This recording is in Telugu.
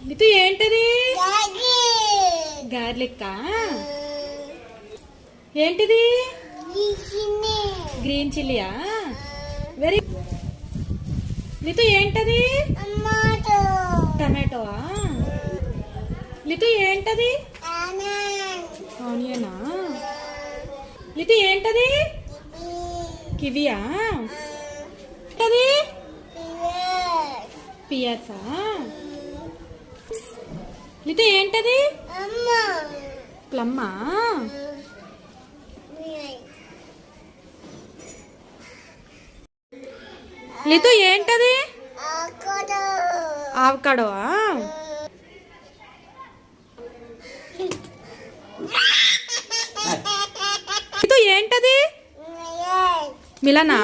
ఇది ఏంటది? గార్లిక్. ఏంటిది? గ్రీన్ చిల్లీయా? వెరీ. లితు ఏంటది? టమాటోవా? లితు ఏంటది? ఆనియనా? లితు ఏంటది? కివియా? ఏంటది? పియర్సా? లితు ఏంటది? ప్లమ్మా? లితు ఏంటది? ఆవకాడోవా? లితు ఏంటది? మిలనా?